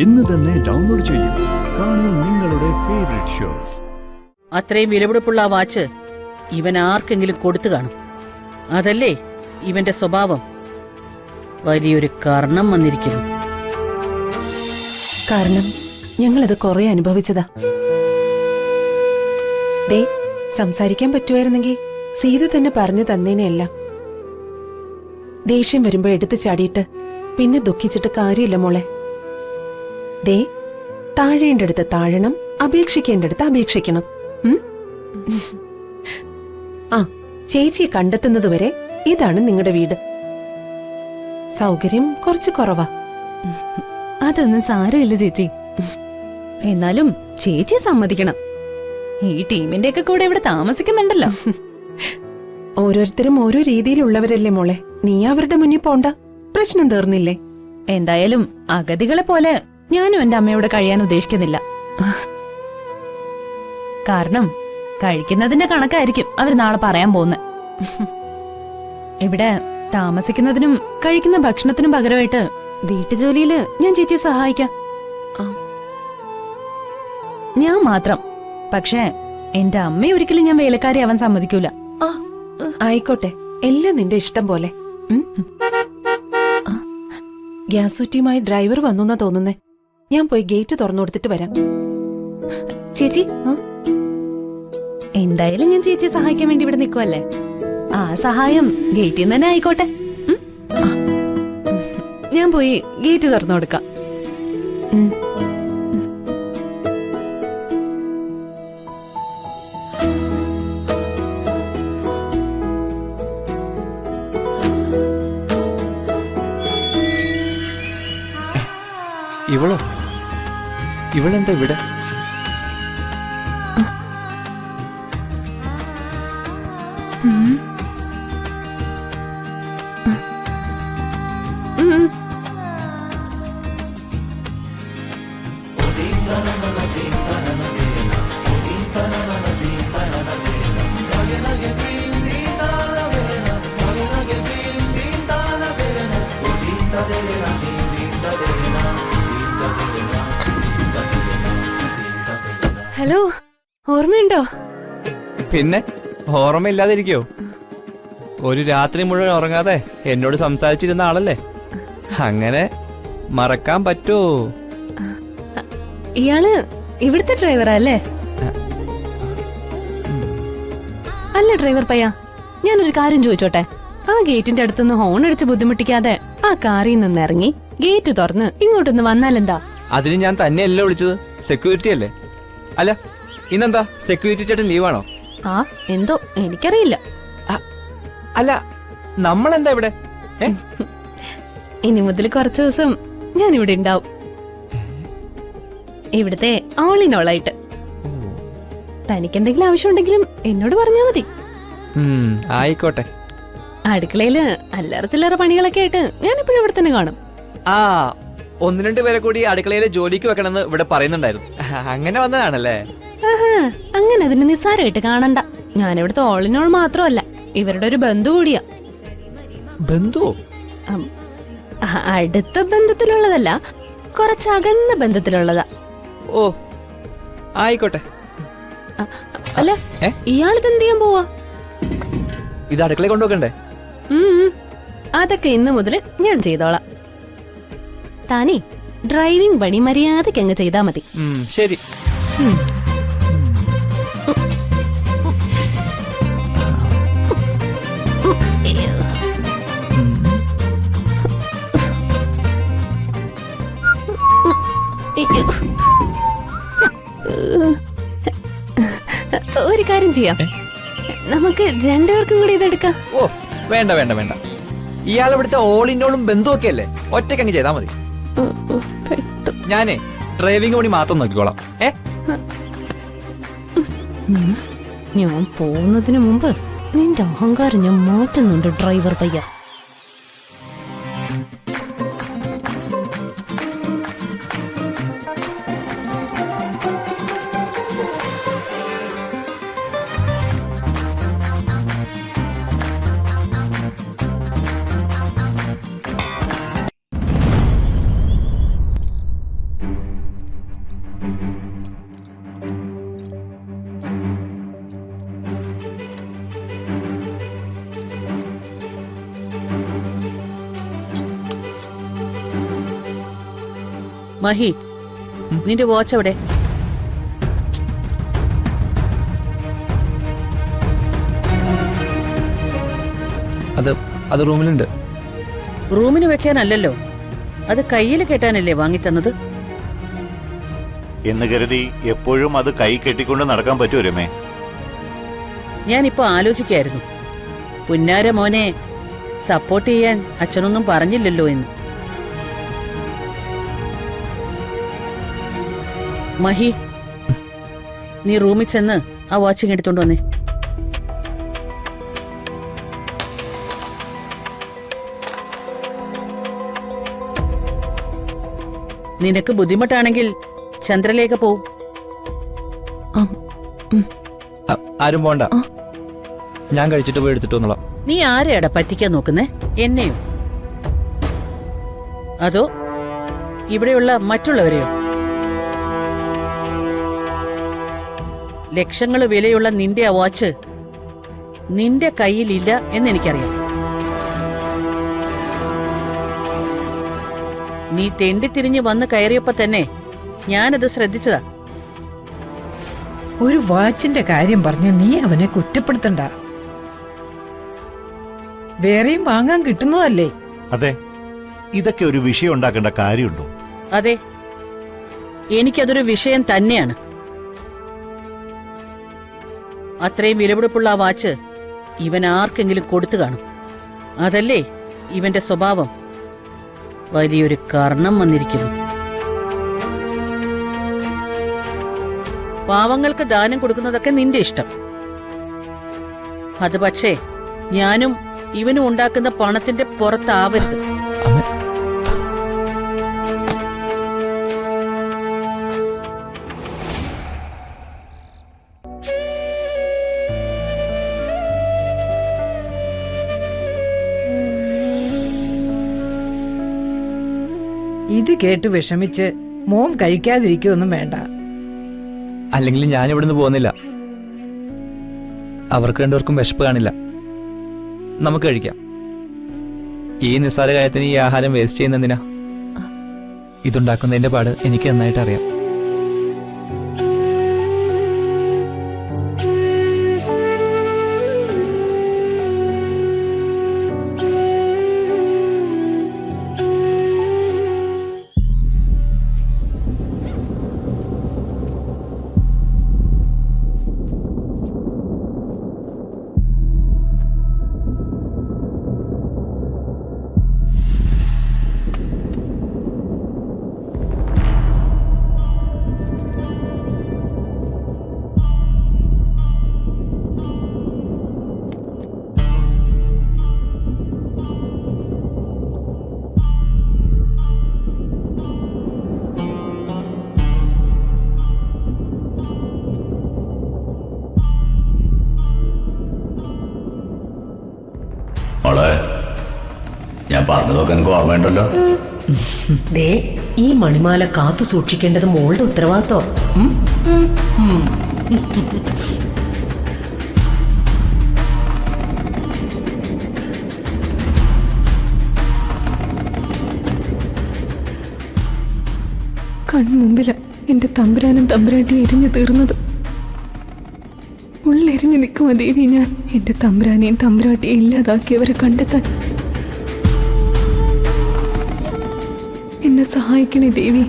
ഇന്ന് തന്നെ ഡൗൺലോഡ് ചെയ്യൂ. കാണൂ നിങ്ങളുടെ ഫേവറേറ്റ് ഷോസ്. അത്രയും വിലപിടിപ്പുള്ള ആ വാച്ച് ഇവൻ ആർക്കെങ്കിലും കൊടുത്തു കാണും. അതല്ലേ ഇവന്റെ സ്വഭാവം. വലിയൊരു കർണം വന്നിരിക്കുന്നു. കാരണം ഞങ്ങളത് കുറെ അനുഭവിച്ചതാ. ദേ, സംസാരിക്കാൻ പറ്റുമായിരുന്നെങ്കിൽ സീത തന്നെ പറഞ്ഞു തന്നേനെല്ലാം. ദേഷ്യം വരുമ്പോ എടുത്തു ചാടിയിട്ട് പിന്നെ ദുഃഖിച്ചിട്ട് കാര്യമില്ല മോളെ. ദേ, താഴേണ്ടടുത്ത് താഴണം, അപേക്ഷിക്കേണ്ടടുത്ത് അപേക്ഷിക്കണം. ആ, ചേച്ചിയെ കണ്ടെത്തുന്നതുവരെ ഇതാണ് നിങ്ങളുടെ വീട്. സൗകര്യം കുറച്ച് കുറവാ. അതൊന്നും സാരമില്ല ചേച്ചി. എന്നാലും ചേച്ചിയെ സമ്മതിക്കണം. ഈ ടീമിന്റെ ഒക്കെ കൂടെ ഇവിടെ താമസിക്കുന്നുണ്ടല്ലോ. ഓരോരുത്തരും ഓരോ രീതിയിലുള്ളവരല്ലേ മോളെ. നീ അവരുടെ മുന്നിൽ പോണ്ട, പ്രശ്നം തീർന്നില്ലേ? എന്തായാലും അഗതികളെ പോലെ ഞാനും എന്റെ അമ്മയോട് കഴിയാൻ ഉദ്ദേശിക്കുന്നില്ല. കാരണം കഴിക്കുന്നതിന്റെ കണക്കായിരിക്കും അവർ നാളെ പറയാൻ പോകുന്നത്. ഇവിടെ താമസിക്കുന്നതിനും കഴിക്കുന്ന ഭക്ഷണത്തിനും പകരമായിട്ട് വീട്ടുജോലിയില് ഞാൻ ചേച്ചിയെ സഹായിക്കാം. ഞാൻ മാത്രം. പക്ഷേ എന്റെ അമ്മയെ ഒരിക്കലും ഞാൻ വേലക്കാരി ആവാൻ സമ്മതിക്കൂല. ആയിക്കോട്ടെ, എല്ലാം നിന്റെ ഇഷ്ടം പോലെ. ഗ്യാസ് കുറ്റിയുമായി ഡ്രൈവർ വന്നുന്നാ തോന്നുന്നേ. ഞാൻ പോയി ഗേറ്റ് തുറന്നു കൊടുത്തിട്ട് വരാം. ചേച്ചി, എന്തായാലും ഞാൻ ചേച്ചിയെ സഹായിക്കാൻ വേണ്ടി ഇവിടെ നിൽക്കുവല്ലേ. ആ സഹായം ഗേറ്റിൽ നിന്ന് തന്നെ ആയിക്കോട്ടെ. ഞാൻ പോയി ഗേറ്റ് തുറന്നു കൊടുക്കാം. ഇവളെന്താ ഇവിടെ? ഹലോ, ഓർമ്മയുണ്ടോ? പിന്നെ ഓർമ്മയില്ലാതിരിക്കോ? ഒരു രാത്രി മുഴുവൻ ഉറങ്ങാതെ എന്നോട് സംസാരിച്ചിരുന്ന ആളല്ലേ. അങ്ങനെ മറക്കാൻ പറ്റുമോ? ഇയാള് ഇവിടുത്തെ ഡ്രൈവറാ അല്ലേ? അല്ല ഡ്രൈവർ പയ്യ, ഞാനൊരു കാര്യം ചോദിച്ചോട്ടെ. ആ ഗേറ്റിന്റെ അടുത്തുനിന്ന് ഹോൺ അടിച്ച് ബുദ്ധിമുട്ടിക്കാതെ ആ കാറിൽ നിന്ന് ഇറങ്ങി ഗേറ്റ് തുറന്ന് ഇങ്ങോട്ടൊന്ന് വന്നാലെന്താ? അതിന് ഞാൻ തന്നെയല്ലേ വിളിച്ചത്, സെക്യൂരിറ്റി അല്ലേ. അല്ല, ഇന്നെന്താ സെക്യൂരിറ്റി ചേട്ടൻ ലീവാണോ? ആ, എന്തോ എനിക്കറിയില്ല. അല്ല, നമ്മളെന്താ ഇവിടെ? ഇനി മുതൽ കുറച്ചു ദിവസം ഞാൻ ഇവിടെ ഉണ്ടാവും. ഇവിടുത്തെ ഓളിനോളായിട്ട്. തനിക്ക് എന്തെങ്കിലും ആവശ്യമുണ്ടെങ്കിലും എന്നോട് പറഞ്ഞാ മതി. ആയിക്കോട്ടെ. അടുക്കളയില് അല്ലറ ചില്ലറ പണികളൊക്കെ ആയിട്ട് ഞാൻ എപ്പോഴും ഇവിടെ തന്നെ കാണും. ആ, 1-2 പേരെ കൂടി അടുക്കളയിലെ ജോലിക്ക് വെക്കണമെന്ന് ഇവിടെ പറയുന്നുണ്ടായിരുന്നു. അങ്ങനെ വന്നതാണല്ലേ? അങ്ങനെ അതിന് നിസ്സാരമായിട്ട് കാണണ്ട. ഞാൻ ഇവിടുത്തെ ഓളിനോൾ മാത്രമല്ല, ഇവരുടെ ഒരു ബന്ധു കൂടിയാ. ബന്ധുവോ? അടുത്ത ബന്ധത്തിലുള്ളതല്ല, കുറച്ച് അകന്ന ബന്ധത്തിലുള്ളതാ. ഓ, ആയിക്കോട്ടെ. അല്ല, ഇയാളിത് എന്ത് ചെയ്യാൻ പോവാ? ഇത് അടുക്കളയിൽ കൊണ്ടുവെക്കണ്ടേ? അതൊക്കെ ഇന്ന് മുതൽ ഞാൻ ചെയ്തോളാം. താനേ ഡ്രൈവിംഗ് പണി മര്യാദയ്ക്ക് അങ്ങ് ചെയ്താ മതി. ശരി. ഒരു കാര്യം ചെയ്യാം, നമുക്ക് രണ്ടുപേർക്കും കൂടി ഇതെടുക്കാം. ഓ, വേണ്ട വേണ്ട വേണ്ട. ഇയാൾ ഇവിടുത്തെ ഓളിനോളും ബന്ധുവൊക്കെ അല്ലേ, ഒറ്റയ്ക്കങ്ങ് ചെയ്താൽ മതി. ഞാനേ ഡ്രൈവിംഗ് പണി മാത്രം നോക്കിക്കോളാം. ഞാൻ പോകുന്നതിന് മുമ്പ് നിന്റെ അഹങ്കാരം ഞാൻ മാറ്റുന്നുണ്ട് ഡ്രൈവർ പയ്യ. മഹി, നിന്റെ വാച്ച് എവിടെ? അത് റൂമിലുണ്ട്. റൂമിന് വെക്കാനല്ലല്ലോ, അത് കയ്യിൽ കെട്ടാനല്ലേ വാങ്ങിത്തന്നത്? എന്ന് കരുതി എപ്പോഴും അത് കൈ കെട്ടിക്കൊണ്ട് നടക്കാൻ പറ്റുമോ രമേ? ഞാനിപ്പോ ആലോചിക്കായിരുന്നു, പുന്നാര മോനെ സപ്പോർട്ട് ചെയ്യാൻ അച്ഛനൊന്നും പറഞ്ഞില്ലല്ലോ എന്ന്. മഹി, നീ റൂമിൽ ചെന്ന് ആ വാച്ചിങ് എടുത്തോണ്ട് വന്നേ. നിനക്ക് ബുദ്ധിമുട്ടാണെങ്കിൽ ചന്ദ്രലേഖ പോവും. ആരും പോണ്ട, ഞാൻ കഴിച്ചിട്ട് പോയി എടുത്തിട്ട് വന്നോളാം. നീ ആരെയാടാ പറ്റിക്കാൻ നോക്കുന്നേ? എന്നെയോ അതോ ഇവിടെയുള്ള മറ്റുള്ളവരെയോ? ലക്ഷങ്ങൾ വിലയുള്ള നിന്റെ ആ വാച്ച് നിന്റെ കയ്യിലില്ല എന്നെനിക്കറിയാം. നീ തെണ്ടിത്തിരിഞ്ഞ് വന്ന് കയറിയപ്പോ തന്നെ ഞാനത് ശ്രദ്ധിച്ചതാ. ഒരു വാച്ചിന്റെ കാര്യം പറഞ്ഞ് നീ അവനെ കുറ്റപ്പെടുത്തണ്ട. വേറെയും വാങ്ങാൻ കിട്ടുന്നതല്ലേ? അതെ, ഇതൊക്കെ ഒരു വിഷയം ഉണ്ടാക്കേണ്ട കാര്യമുണ്ടോ? അതെ, എനിക്കതൊരു വിഷയം തന്നെയാണ്. അത്രയും വിലപിടിപ്പുള്ള ആ വാച്ച് ഇവൻ ആർക്കെങ്കിലും കൊടുത്തു കാണും. അതല്ലേ ഇവന്റെ സ്വഭാവം. വലിയൊരു കർണം വന്നിരിക്കുന്നു. പാവങ്ങൾക്ക് ദാനം കൊടുക്കുന്നതൊക്കെ നിന്റെ ഇഷ്ടം. അത് പക്ഷേ ഞാനും ഇവനും ഉണ്ടാക്കുന്ന പണത്തിന്റെ പുറത്താവരുത്. ഇത് കേട്ട് വിഷമിച്ച് മോൻ കഴിക്കാതിരിക്കൊന്നും വേണ്ട. അല്ലെങ്കിൽ ഞാൻ ഇവിടുന്ന് പോകുന്നില്ല. അവർക്ക് രണ്ടുപേർക്കും വിശപ്പ് കാണില്ല. നമുക്ക് കഴിക്കാം. ഈ നിസ്സാര കാര്യത്തിന് ഈ ആഹാരം വേസ്റ്റ് ചെയ്യുന്നതിനാ? ഇതുണ്ടാക്കുന്നതിന്റെ പാട് എനിക്ക് നന്നായിട്ട് അറിയാം. മോളെ, ഞാൻ പറഞ്ഞതൊക്കെ എനിക്ക് ഓർമ്മയുണ്ടല്ലോ. ദേ, ഈ മണിമാല കാത്തു സൂക്ഷിക്കേണ്ടത് മോളുടെ ഉത്തരവാദിത്വം. കൺമുമ്പില എന്റെ തമ്പുരാനും തമ്പുരാട്ടി എരിഞ്ഞു തീർന്നത്. ഉള്ളെരിഞ്ഞു നിൽക്കുമോ ദേവി ഞാൻ എന്റെ തമ്പുരാനെയും തമ്പുരാട്ടിയെ ഇല്ലാതാക്കിയവരെ കണ്ടെത്താൻ. എന്നെ സഹായിക്കണേ ദേവി.